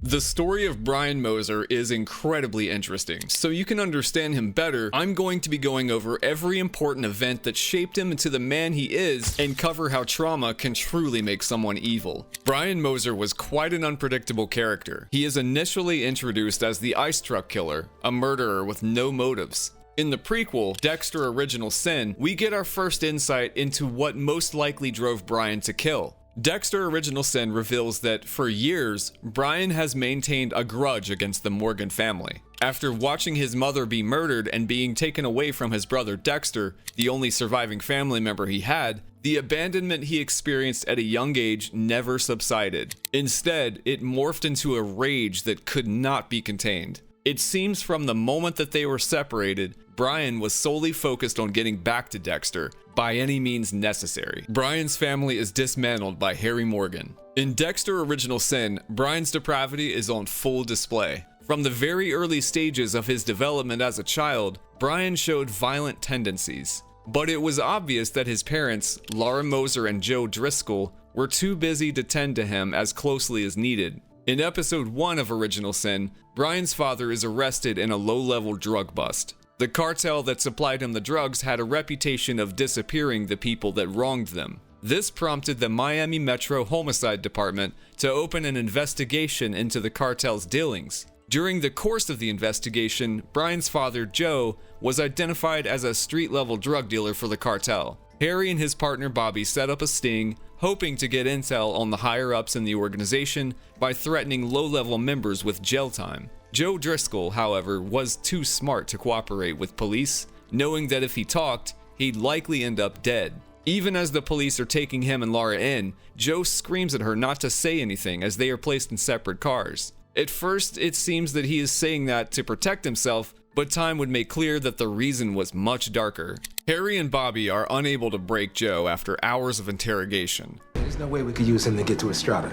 The story of Brian Moser is incredibly interesting. So you can understand him better, I'm going to be going over every important event that shaped him into the man he is and cover how trauma can truly make someone evil. Brian Moser was quite an unpredictable character. He is initially introduced as the ice truck killer, a murderer with no motives. In the prequel, Dexter Original Sin, we get our first insight into what most likely drove Brian to kill. Dexter Original Sin reveals that, for years, Brian has maintained a grudge against the Morgan family. After watching his mother be murdered and being taken away from his brother Dexter, the only surviving family member he had, the abandonment he experienced at a young age never subsided. Instead, it morphed into a rage that could not be contained. It seems from the moment that they were separated, Brian was solely focused on getting back to Dexter by any means necessary. Brian's family is dismantled by Harry Morgan. In Dexter Original Sin, Brian's depravity is on full display. From the very early stages of his development as a child, Brian showed violent tendencies. But it was obvious that his parents, Laura Moser and Joe Driscoll, were too busy to tend to him as closely as needed. In episode 1 of Original Sin, Brian's father is arrested in a low-level drug bust. The cartel that supplied him the drugs had a reputation of disappearing the people that wronged them. This prompted the Miami Metro Homicide Department to open an investigation into the cartel's dealings. During the course of the investigation, Brian's father, Joe, was identified as a street-level drug dealer for the cartel. Harry and his partner Bobby set up a sting, hoping to get intel on the higher-ups in the organization by threatening low-level members with jail time. Joe Driscoll, however, was too smart to cooperate with police, knowing that if he talked, he'd likely end up dead. Even as the police are taking him and Laura in, Joe screams at her not to say anything as they are placed in separate cars. At first, it seems that he is saying that to protect himself, but time would make clear that the reason was much darker. Harry and Bobby are unable to break Joe after hours of interrogation. There's no way we could use him to get to Estrada.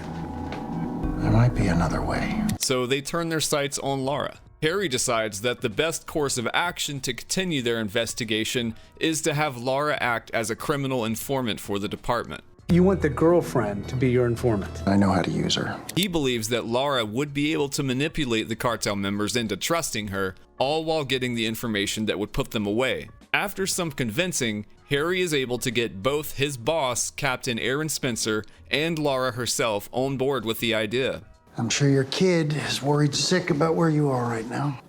There might be another way. So they turn their sights on Laura. Harry decides that the best course of action to continue their investigation is to have Laura act as a criminal informant for the department. You want the girlfriend to be your informant. I know how to use her. He believes that Laura would be able to manipulate the cartel members into trusting her, all while getting the information that would put them away. After some convincing, Harry is able to get both his boss, Captain Aaron Spencer, and Laura herself on board with the idea. I'm sure your kid is worried sick about where you are right now.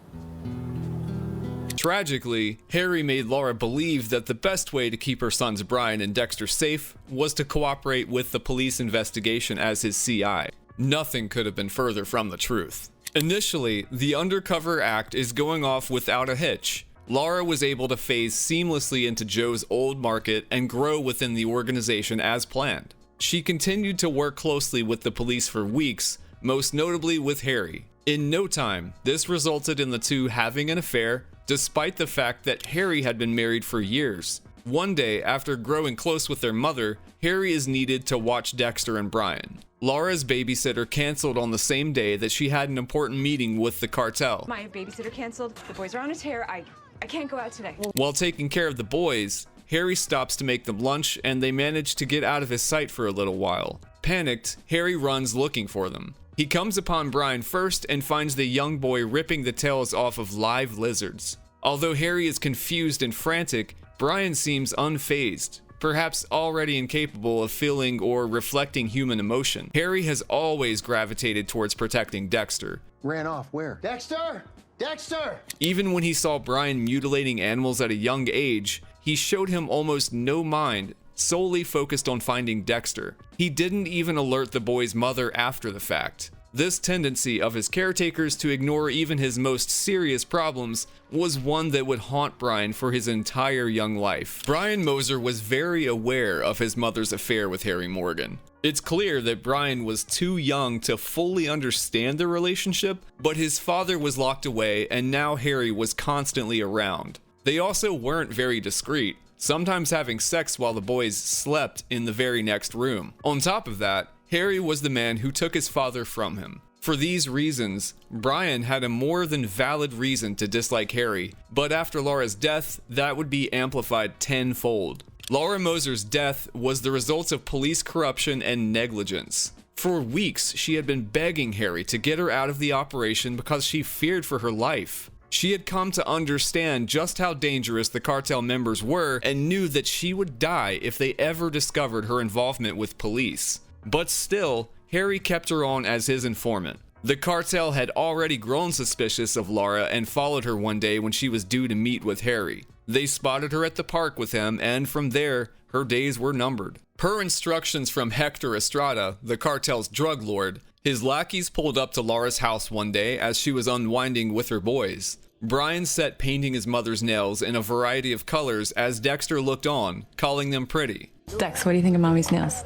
Tragically, Harry made Laura believe that the best way to keep her sons Brian and Dexter safe was to cooperate with the police investigation as his CI. Nothing could have been further from the truth. Initially, the undercover act is going off without a hitch. Laura was able to phase seamlessly into Joe's old market and grow within the organization as planned. She continued to work closely with the police for weeks, most notably with Harry. In no time, this resulted in the two having an affair, despite the fact that Harry had been married for years. One day, after growing close with their mother, Harry is needed to watch Dexter and Brian. Laura's babysitter canceled on the same day that she had an important meeting with the cartel. My babysitter canceled. The boys are on a tear. I can't go out today. While taking care of the boys, Harry stops to make them lunch and they manage to get out of his sight for a little while. Panicked, Harry runs looking for them. He comes upon Brian first and finds the young boy ripping the tails off of live lizards. Although Harry is confused and frantic, Brian seems unfazed, perhaps already incapable of feeling or reflecting human emotion. Harry has always gravitated towards protecting Dexter. Ran off where? Dexter! Dexter! Even when he saw Brian mutilating animals at a young age, he showed him almost no mind, solely focused on finding Dexter. He didn't even alert the boy's mother after the fact. This tendency of his caretakers to ignore even his most serious problems was one that would haunt Brian for his entire young life. Brian Moser was very aware of his mother's affair with Harry Morgan. It's clear that Brian was too young to fully understand the relationship, but his father was locked away and now Harry was constantly around. They also weren't very discreet, sometimes having sex while the boys slept in the very next room. On top of that, Harry was the man who took his father from him. For these reasons, Brian had a more than valid reason to dislike Harry, but after Laura's death, that would be amplified tenfold. Laura Moser's death was the result of police corruption and negligence. For weeks, she had been begging Harry to get her out of the operation because she feared for her life. She had come to understand just how dangerous the cartel members were and knew that she would die if they ever discovered her involvement with police. But still, Harry kept her on as his informant. The cartel had already grown suspicious of Laura and followed her one day when she was due to meet with Harry. They spotted her at the park with him, and from there, her days were numbered. Per instructions from Hector Estrada, the cartel's drug lord, his lackeys pulled up to Laura's house one day as she was unwinding with her boys. Brian sat painting his mother's nails in a variety of colors as Dexter looked on, calling them pretty. Dex, what do you think of Mommy's nails?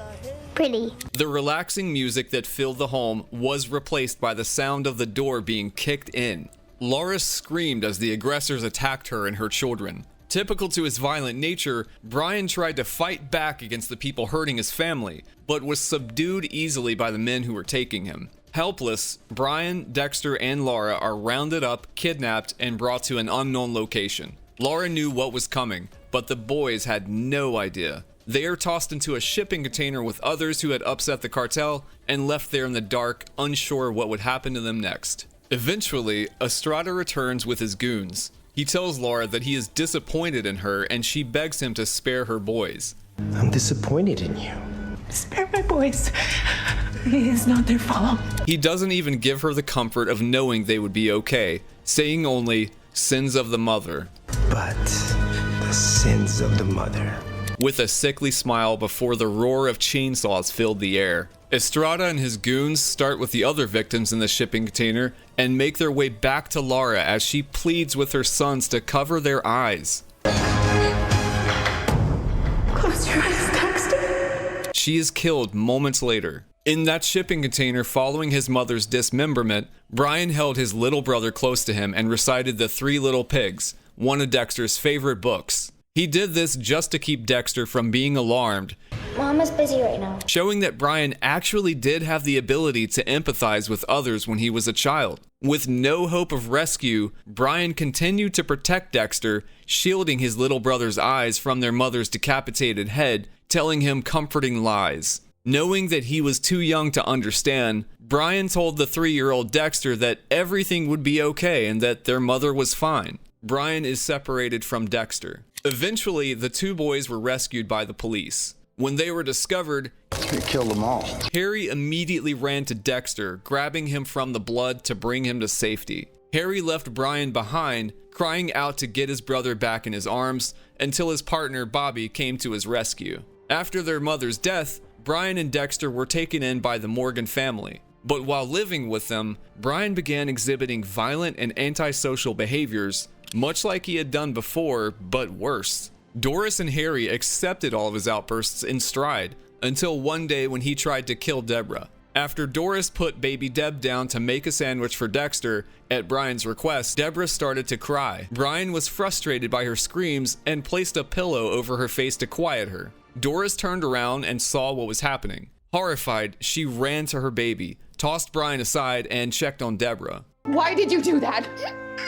Pretty. The relaxing music that filled the home was replaced by the sound of the door being kicked in. Laura screamed as the aggressors attacked her and her children. Typical to his violent nature, Brian tried to fight back against the people hurting his family, but was subdued easily by the men who were taking him. Helpless, Brian, Dexter, and Laura are rounded up, kidnapped, and brought to an unknown location. Laura knew what was coming, but the boys had no idea. They are tossed into a shipping container with others who had upset the cartel and left there in the dark, unsure what would happen to them next. Eventually, Estrada returns with his goons. He tells Laura that he is disappointed in her and she begs him to spare her boys. I'm disappointed in you. Spare my boys. It is not their fault. He doesn't even give her the comfort of knowing they would be okay, saying only, "Sins of the mother." But the sins of the mother. With a sickly smile before the roar of chainsaws filled the air. Estrada and his goons start with the other victims in the shipping container and make their way back to Laura as she pleads with her sons to cover their eyes. Close your eyes, Dexter. She is killed moments later. In that shipping container following his mother's dismemberment, Brian held his little brother close to him and recited The Three Little Pigs, one of Dexter's favorite books. He did this just to keep Dexter from being alarmed, Mama's busy right now. showing that Brian actually did have the ability to empathize with others when he was a child. With no hope of rescue, Brian continued to protect Dexter, shielding his little brother's eyes from their mother's decapitated head, telling him comforting lies. Knowing that he was too young to understand, Brian told the 3-year-old Dexter that everything would be okay and that their mother was fine. Brian is separated from Dexter. Eventually, the two boys were rescued by the police. When they were discovered, They killed them all. Harry immediately ran to Dexter, grabbing him from the blood to bring him to safety. Harry left Brian behind, crying out to get his brother back in his arms, until his partner Bobby came to his rescue. After their mother's death, Brian and Dexter were taken in by the Morgan family. But while living with them, Brian began exhibiting violent and antisocial behaviors, much like he had done before, but worse. Doris and Harry accepted all of his outbursts in stride, until one day when he tried to kill Deborah. After Doris put baby Deb down to make a sandwich for Dexter, at Brian's request, Deborah started to cry. Brian was frustrated by her screams and placed a pillow over her face to quiet her. Doris turned around and saw what was happening. Horrified, she ran to her baby, tossed Brian aside, and checked on Deborah. Why did you do that?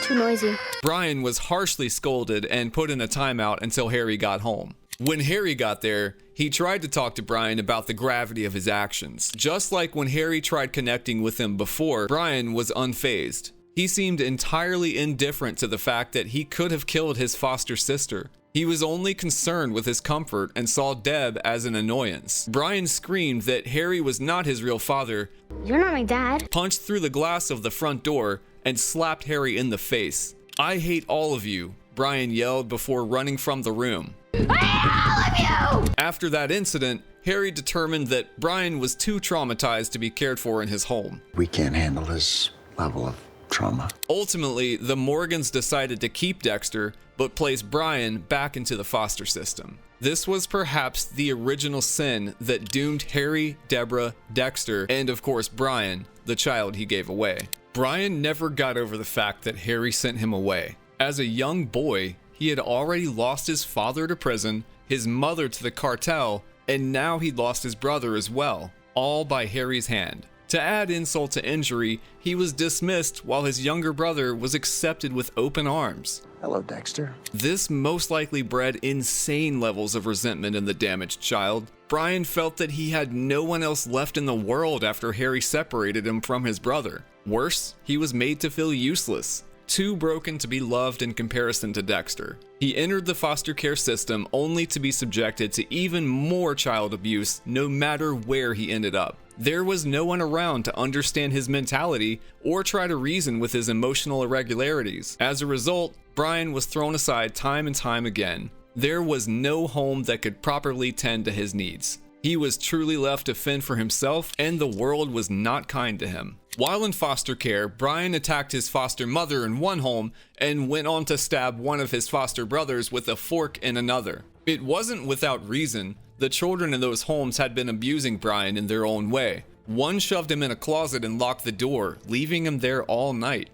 Too noisy. Brian was harshly scolded and put in a timeout until Harry got home. When Harry got there, he tried to talk to Brian about the gravity of his actions. Just like when Harry tried connecting with him before, Brian was unfazed. He seemed entirely indifferent to the fact that he could have killed his foster sister. He was only concerned with his comfort and saw Deb as an annoyance. Brian screamed that Harry was not his real father, You're not my dad. punched through the glass of the front door, and slapped Harry in the face. "I hate all of you," Brian yelled before running from the room. I hate all of you! After that incident, Harry determined that Brian was too traumatized to be cared for in his home. We can't handle this level of trauma. Ultimately, the Morgans decided to keep Dexter, but place Brian back into the foster system. This was perhaps the original sin that doomed Harry, Deborah, Dexter, and of course Brian, the child he gave away. Brian never got over the fact that Harry sent him away. As a young boy, he had already lost his father to prison, his mother to the cartel, and now he'd lost his brother as well, all by Harry's hand. To add insult to injury, he was dismissed while his younger brother was accepted with open arms. Hello, Dexter. This most likely bred insane levels of resentment in the damaged child. Brian felt that he had no one else left in the world after Harry separated him from his brother. Worse, he was made to feel useless, too broken to be loved in comparison to Dexter. He entered the foster care system only to be subjected to even more child abuse no matter where he ended up. There was no one around to understand his mentality or try to reason with his emotional irregularities. As a result, Brian was thrown aside time and time again. There was no home that could properly tend to his needs. He was truly left to fend for himself, and the world was not kind to him. While in foster care, Brian attacked his foster mother in one home and went on to stab one of his foster brothers with a fork in another. It wasn't without reason. The children in those homes had been abusing Brian in their own way. One shoved him in a closet and locked the door, leaving him there all night.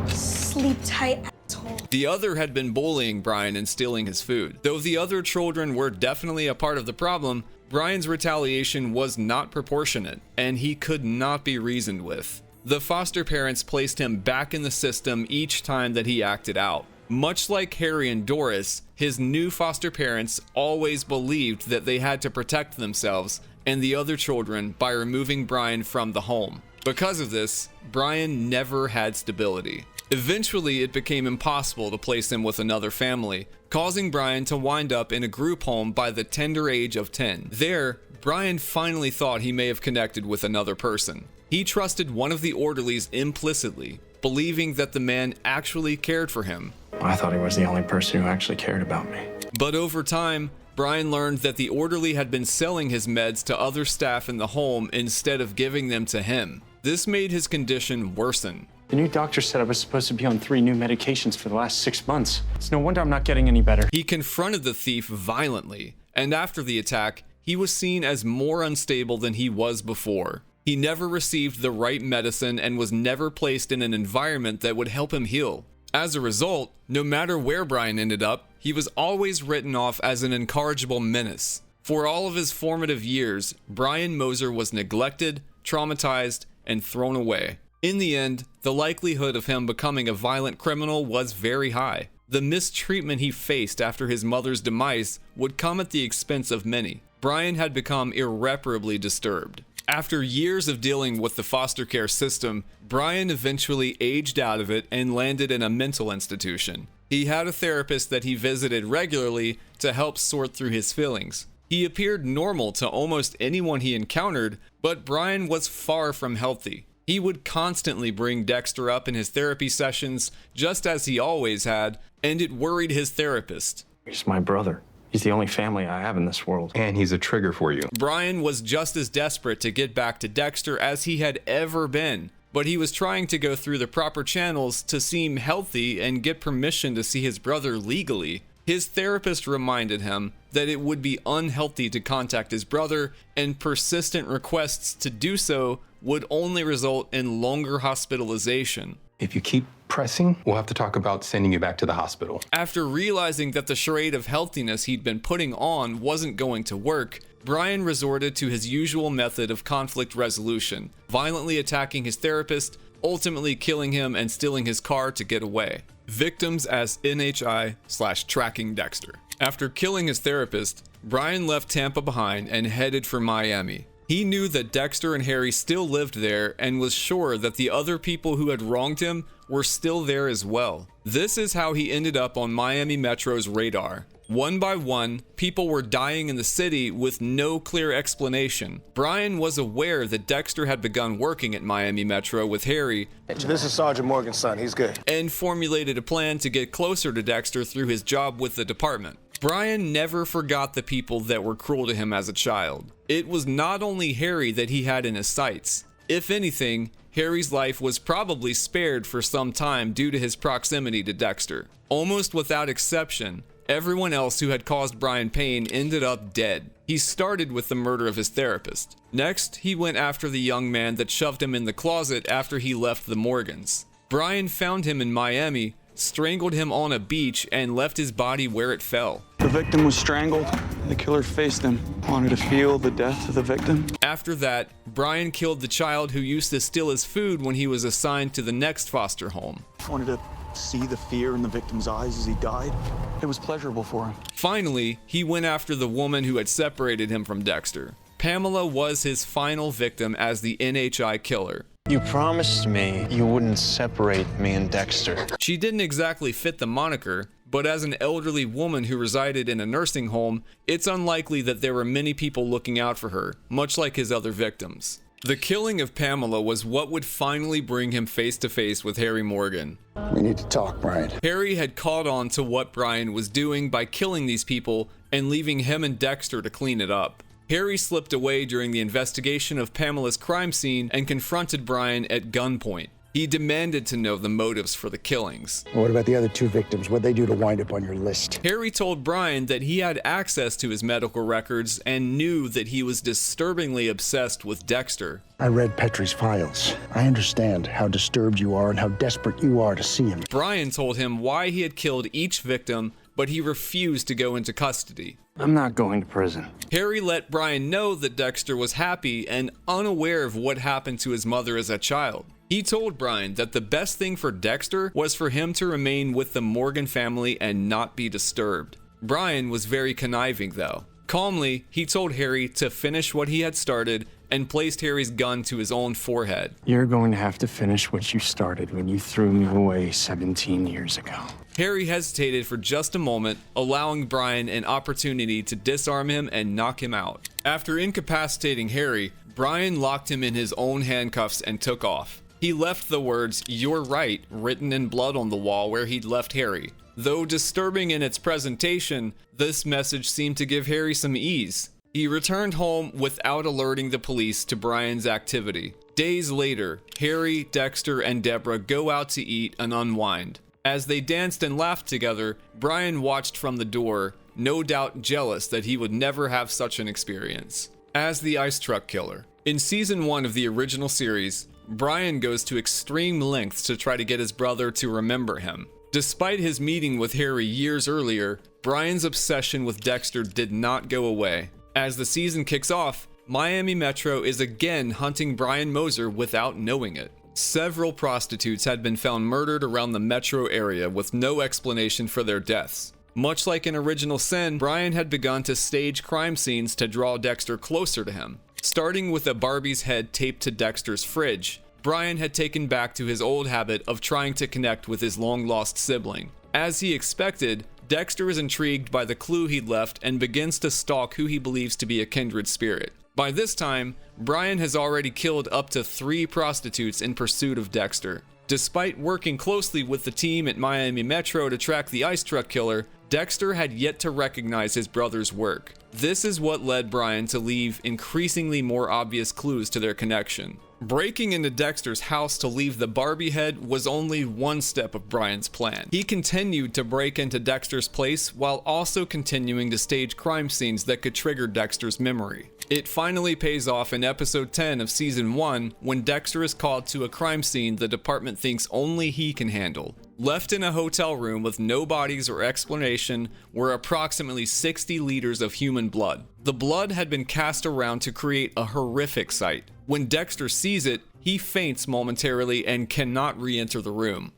Sleep tight, asshole. The other had been bullying Brian and stealing his food. Though the other children were definitely a part of the problem, Brian's retaliation was not proportionate, and he could not be reasoned with. The foster parents placed him back in the system each time that he acted out. Much like Harry and Doris, his new foster parents always believed that they had to protect themselves and the other children by removing Brian from the home. Because of this, Brian never had stability. Eventually, it became impossible to place him with another family, causing Brian to wind up in a group home by the tender age of 10. There, Brian finally thought he may have connected with another person. He trusted one of the orderlies implicitly, believing that the man actually cared for him. I thought he was the only person who actually cared about me. But over time, Brian learned that the orderly had been selling his meds to other staff in the home instead of giving them to him. This made his condition worsen. The new doctor said I was supposed to be on 3 new medications for the last 6 months. It's no wonder I'm not getting any better. He confronted the thief violently, and after the attack, he was seen as more unstable than he was before. He never received the right medicine and was never placed in an environment that would help him heal. As a result, no matter where Brian ended up, he was always written off as an incorrigible menace. For all of his formative years, Brian Moser was neglected, traumatized, and thrown away. In the end, the likelihood of him becoming a violent criminal was very high. The mistreatment he faced after his mother's demise would come at the expense of many. Brian had become irreparably disturbed. After years of dealing with the foster care system, Brian eventually aged out of it and landed in a mental institution. He had a therapist that he visited regularly to help sort through his feelings. He appeared normal to almost anyone he encountered, but Brian was far from healthy. He would constantly bring Dexter up in his therapy sessions, just as he always had, and it worried his therapist. He's my brother. He's the only family I have in this world. And he's a trigger for you. Brian was just as desperate to get back to Dexter as he had ever been, but he was trying to go through the proper channels to seem healthy and get permission to see his brother legally. His therapist reminded him that it would be unhealthy to contact his brother, and persistent requests to do so would only result in longer hospitalization. If you keep pressing, we'll have to talk about sending you back to the hospital. After realizing that the charade of healthiness he'd been putting on wasn't going to work, Brian resorted to his usual method of conflict resolution, violently attacking his therapist, ultimately killing him and stealing his car to get away. Victims as NHI/tracking Dexter. After killing his therapist, Brian left Tampa behind and headed for Miami. He knew that Dexter and Harry still lived there and was sure that the other people who had wronged him were still there as well. This is how he ended up on Miami Metro's radar. One by one, people were dying in the city with no clear explanation. Brian was aware that Dexter had begun working at Miami Metro with Harry. This is Sergeant Morgan's son. He's good. And formulated a plan to get closer to Dexter through his job with the department. Brian never forgot the people that were cruel to him as a child. It was not only Harry that he had in his sights. If anything, Harry's life was probably spared for some time due to his proximity to Dexter. Almost without exception, everyone else who had caused Brian pain ended up dead. He started with the murder of his therapist. Next, he went after the young man that shoved him in the closet after he left the Morgans. Brian found him in Miami, strangled him on a beach, and left his body where it fell. The victim was strangled. The killer faced him, wanted to feel the death of the victim. After that, Brian killed the child who used to steal his food when he was assigned to the next foster home. Wanted to see the fear in the victim's eyes as he died. It was pleasurable for him. Finally, he went after the woman who had separated him from Dexter. Pamela was his final victim as the NHI killer. You promised me you wouldn't separate me and Dexter. She didn't exactly fit the moniker, but as an elderly woman who resided in a nursing home, it's unlikely that there were many people looking out for her, much like his other victims. The killing of Pamela was what would finally bring him face to face with Harry Morgan. We need to talk, Brian. Harry had caught on to what Brian was doing by killing these people and leaving him and Dexter to clean it up. Harry slipped away during the investigation of Pamela's crime scene and confronted Brian at gunpoint. He demanded to know the motives for the killings. What about the other two victims? What'd they do to wind up on your list? Harry told Brian that he had access to his medical records and knew that he was disturbingly obsessed with Dexter. I read Petrie's files. I understand how disturbed you are and how desperate you are to see him. Brian told him why he had killed each victim, but he refused to go into custody. I'm not going to prison. Harry let Brian know that Dexter was happy and unaware of what happened to his mother as a child. He told Brian that the best thing for Dexter was for him to remain with the Morgan family and not be disturbed. Brian was very conniving though. Calmly, he told Harry to finish what he had started and placed Harry's gun to his own forehead. You're going to have to finish what you started when you threw me away 17 years ago. Harry hesitated for just a moment, allowing Brian an opportunity to disarm him and knock him out. After incapacitating Harry, Brian locked him in his own handcuffs and took off. He left the words, "You're right," written in blood on the wall where he'd left Harry. Though disturbing in its presentation, this message seemed to give Harry some ease. He returned home without alerting the police to Brian's activity. Days later, Harry, Dexter, and Deborah go out to eat and unwind. As they danced and laughed together, Brian watched from the door, no doubt jealous that he would never have such an experience. As the ice truck killer. In season 1 of the original series, Brian goes to extreme lengths to try to get his brother to remember him. Despite his meeting with Harry years earlier, Brian's obsession with Dexter did not go away. As the season kicks off, Miami Metro is again hunting Brian Moser without knowing it. Several prostitutes had been found murdered around the metro area with no explanation for their deaths. Much like in Original Sin, Brian had begun to stage crime scenes to draw Dexter closer to him. Starting with a Barbie's head taped to Dexter's fridge, Brian had taken back to his old habit of trying to connect with his long-lost sibling. As he expected, Dexter is intrigued by the clue he'd left and begins to stalk who he believes to be a kindred spirit. By this time, Brian has already killed up to 3 prostitutes in pursuit of Dexter. Despite working closely with the team at Miami Metro to track the ice truck killer, Dexter had yet to recognize his brother's work. This is what led Brian to leave increasingly more obvious clues to their connection. Breaking into Dexter's house to leave the Barbie head was only one step of Brian's plan. He continued to break into Dexter's place while also continuing to stage crime scenes that could trigger Dexter's memory. It finally pays off in episode 10 of season 1 when Dexter is called to a crime scene the department thinks only he can handle. Left in a hotel room with no bodies or explanation were approximately 60 liters of human blood. The blood had been cast around to create a horrific sight. When Dexter sees it, he faints momentarily and cannot re-enter the room.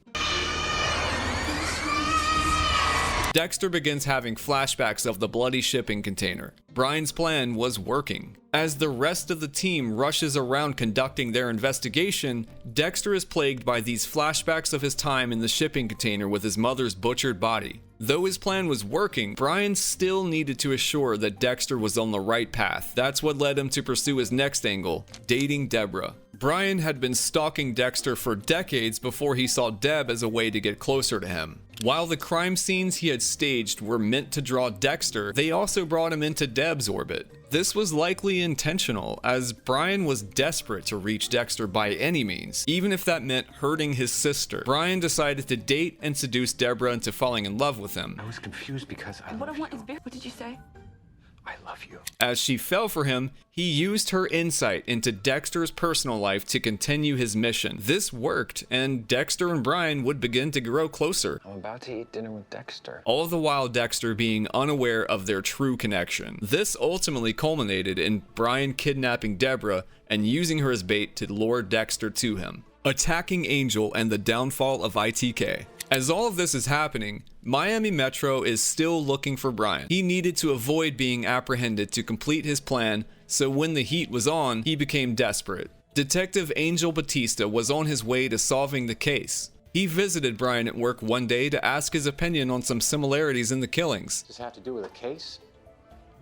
Dexter begins having flashbacks of the bloody shipping container. Brian's plan was working. As the rest of the team rushes around conducting their investigation, Dexter is plagued by these flashbacks of his time in the shipping container with his mother's butchered body. Though his plan was working, Brian still needed to assure that Dexter was on the right path. That's what led him to pursue his next angle, dating Deborah. Brian had been stalking Dexter for decades before he saw Deb as a way to get closer to him. While the crime scenes he had staged were meant to draw Dexter, they also brought him into Deb's orbit. This was likely intentional, as Brian was desperate to reach Dexter by any means, even if that meant hurting his sister. Brian decided to date and seduce Deborah into falling in love with him. I was confused because What I want is beer. What did you say? I love you. As she fell for him, he used her insight into Dexter's personal life to continue his mission. This worked, and Dexter and Brian would begin to grow closer. I'm about to eat dinner with Dexter. All the while Dexter being unaware of their true connection. This ultimately culminated in Brian kidnapping Deborah and using her as bait to lure Dexter to him, attacking Angel and the downfall of ITK. As all of this is happening, Miami Metro is still looking for Brian. He needed to avoid being apprehended to complete his plan, so when the heat was on, he became desperate. Detective Angel Batista was on his way to solving the case. He visited Brian at work one day to ask his opinion on some similarities in the killings. Does it have to do with a case?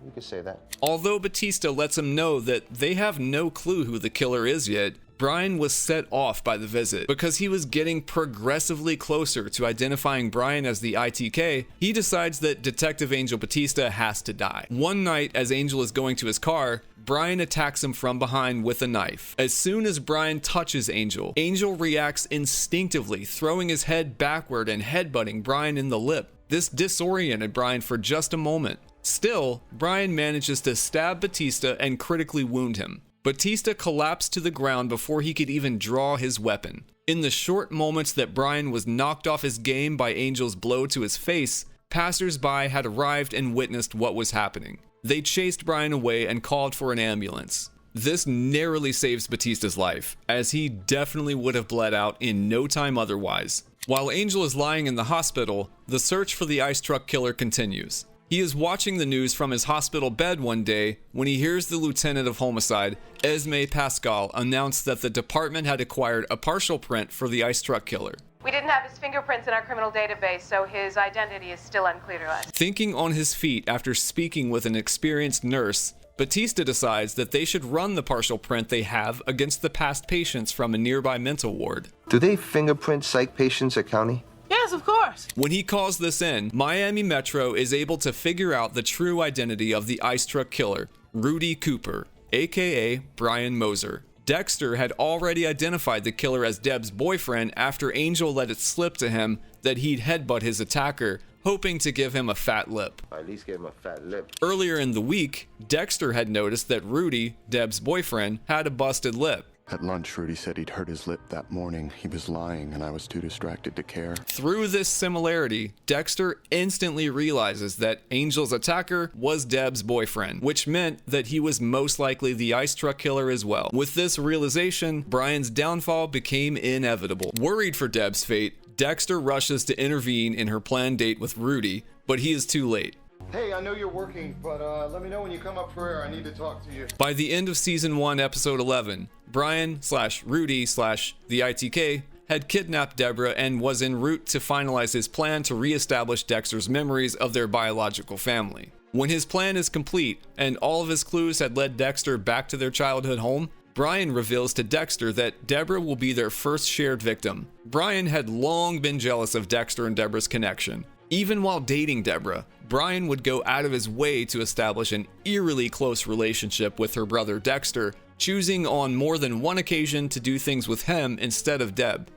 You could say that. Although Batista lets him know that they have no clue who the killer is yet, Brian was set off by the visit. Because he was getting progressively closer to identifying Brian as the ITK, he decides that Detective Angel Batista has to die. One night, as Angel is going to his car, Brian attacks him from behind with a knife. As soon as Brian touches Angel, Angel reacts instinctively, throwing his head backward and headbutting Brian in the lip. This disoriented Brian for just a moment. Still, Brian manages to stab Batista and critically wound him. Batista collapsed to the ground before he could even draw his weapon. In the short moments that Brian was knocked off his game by Angel's blow to his face, passers-by had arrived and witnessed what was happening. They chased Brian away and called for an ambulance. This narrowly saves Batista's life, as he definitely would have bled out in no time otherwise. While Angel is lying in the hospital, the search for the ice truck killer continues. He is watching the news from his hospital bed one day when he hears the lieutenant of homicide, Esme Pascal, announce that the department had acquired a partial print for the ice truck killer. We didn't have his fingerprints in our criminal database, so his identity is still unclear to us. Thinking on his feet after speaking with an experienced nurse, Batista decides that they should run the partial print they have against the past patients from a nearby mental ward. Do they fingerprint psych patients at county? Yes, of course. When he calls this in, Miami Metro is able to figure out the true identity of the ice truck killer, Rudy Cooper, aka Brian Moser. Dexter had already identified the killer as Deb's boyfriend after Angel let it slip to him that he'd headbutt his attacker, hoping to give him a fat lip. At least give him a fat lip. Earlier in the week, Dexter had noticed that Rudy, Deb's boyfriend, had a busted lip. At lunch, Rudy said he'd hurt his lip that morning. He was lying, and I was too distracted to care. Through this similarity, Dexter instantly realizes that Angel's attacker was Deb's boyfriend, which meant that he was most likely the ice truck killer as well. With this realization, Brian's downfall became inevitable. Worried for Deb's fate, Dexter rushes to intervene in her planned date with Rudy, but he is too late. Hey, I know you're working, but let me know when you come up for air. I need to talk to you. By the end of season 1, episode 11, Brian/Rudy/the ITK had kidnapped Deborah and was en route to finalize his plan to reestablish Dexter's memories of their biological family. When his plan is complete and all of his clues had led Dexter back to their childhood home, Brian reveals to Dexter that Deborah will be their first shared victim. Brian had long been jealous of Dexter and Deborah's connection. Even while dating Deborah, Brian would go out of his way to establish an eerily close relationship with her brother Dexter, choosing on more than one occasion to do things with him instead of Deb.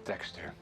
Dexter.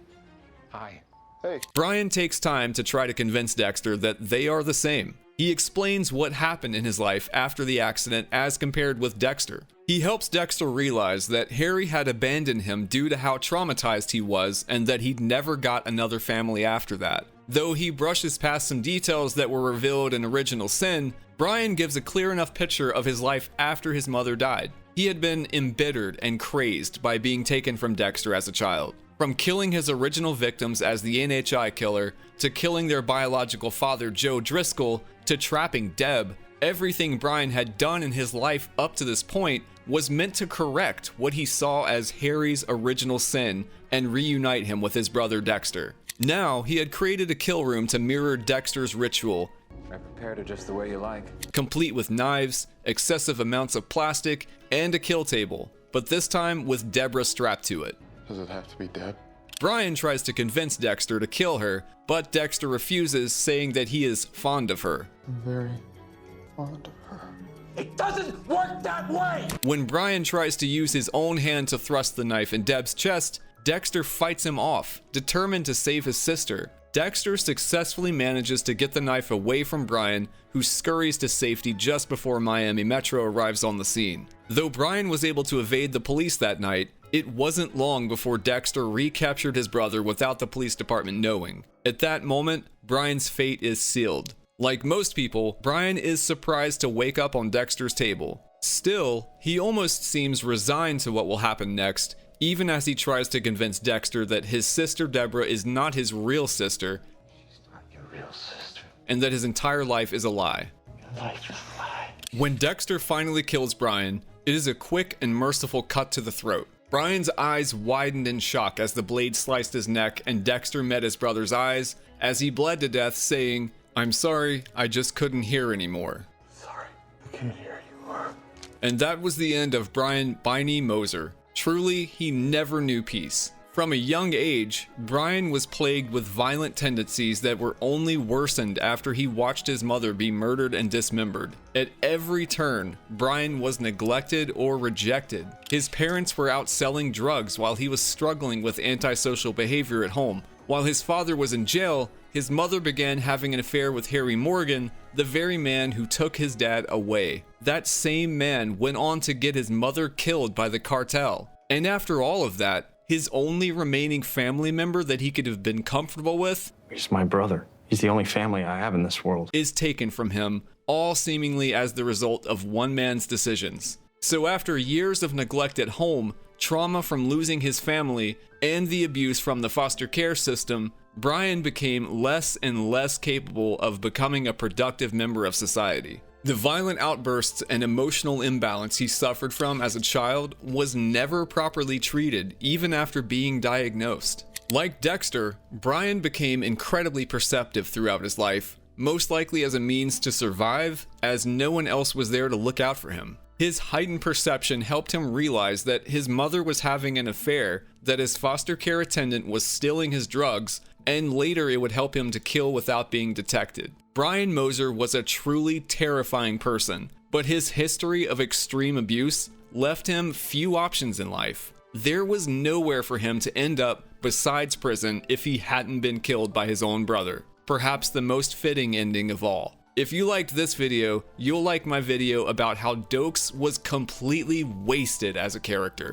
Hi. Hey. Brian takes time to try to convince Dexter that they are the same. He explains what happened in his life after the accident as compared with Dexter. He helps Dexter realize that Harry had abandoned him due to how traumatized he was and that he'd never got another family after that. Though he brushes past some details that were revealed in Original Sin, Brian gives a clear enough picture of his life after his mother died. He had been embittered and crazed by being taken from Dexter as a child. From killing his original victims as the NHI killer, to killing their biological father Joe Driscoll, to trapping Deb, everything Brian had done in his life up to this point was meant to correct what he saw as Harry's original sin and reunite him with his brother Dexter. Now, he had created a kill room to mirror Dexter's ritual, I prepared it just the way you like. complete with knives, excessive amounts of plastic, and a kill table, but this time with Deborah strapped to it. Does it have to be Deb? Brian tries to convince Dexter to kill her, but Dexter refuses, saying that he is fond of her. I'm very fond of her. It doesn't work that way! When Brian tries to use his own hand to thrust the knife in Deb's chest, Dexter fights him off, determined to save his sister. Dexter successfully manages to get the knife away from Brian, who scurries to safety just before Miami Metro arrives on the scene. Though Brian was able to evade the police that night, it wasn't long before Dexter recaptured his brother without the police department knowing. At that moment, Brian's fate is sealed. Like most people, Brian is surprised to wake up on Dexter's table. Still, he almost seems resigned to what will happen next, even as he tries to convince Dexter that his sister Deborah is not his real sister. She's not your real sister. And that his entire life is a lie. Your life is a lie. When Dexter finally kills Brian, it is a quick and merciful cut to the throat. Brian's eyes widened in shock as the blade sliced his neck, and Dexter met his brother's eyes as he bled to death, saying, "I'm sorry, I just couldn't hear anymore." Sorry, I can't hear you more. And that was the end of Brian "Biney" Moser. Truly, he never knew peace. From a young age, Brian was plagued with violent tendencies that were only worsened after he watched his mother be murdered and dismembered. At every turn, Brian was neglected or rejected. His parents were out selling drugs while he was struggling with antisocial behavior at home. While his father was in jail, his mother began having an affair with Harry Morgan, the very man who took his dad away. That same man went on to get his mother killed by the cartel. And after all of that, his only remaining family member that he could have been comfortable with, He's my brother. He's the only family I have in this world. is taken from him, all seemingly as the result of one man's decisions. So after years of neglect at home, trauma from losing his family, and the abuse from the foster care system, Brian became less and less capable of becoming a productive member of society. The violent outbursts and emotional imbalance he suffered from as a child was never properly treated, even after being diagnosed. Like Dexter, Brian became incredibly perceptive throughout his life, most likely as a means to survive, as no one else was there to look out for him. His heightened perception helped him realize that his mother was having an affair, that his foster care attendant was stealing his drugs, and later it would help him to kill without being detected. Brian Moser was a truly terrifying person, but his history of extreme abuse left him few options in life. There was nowhere for him to end up besides prison if he hadn't been killed by his own brother. Perhaps the most fitting ending of all. If you liked this video, you'll like my video about how Dokes was completely wasted as a character.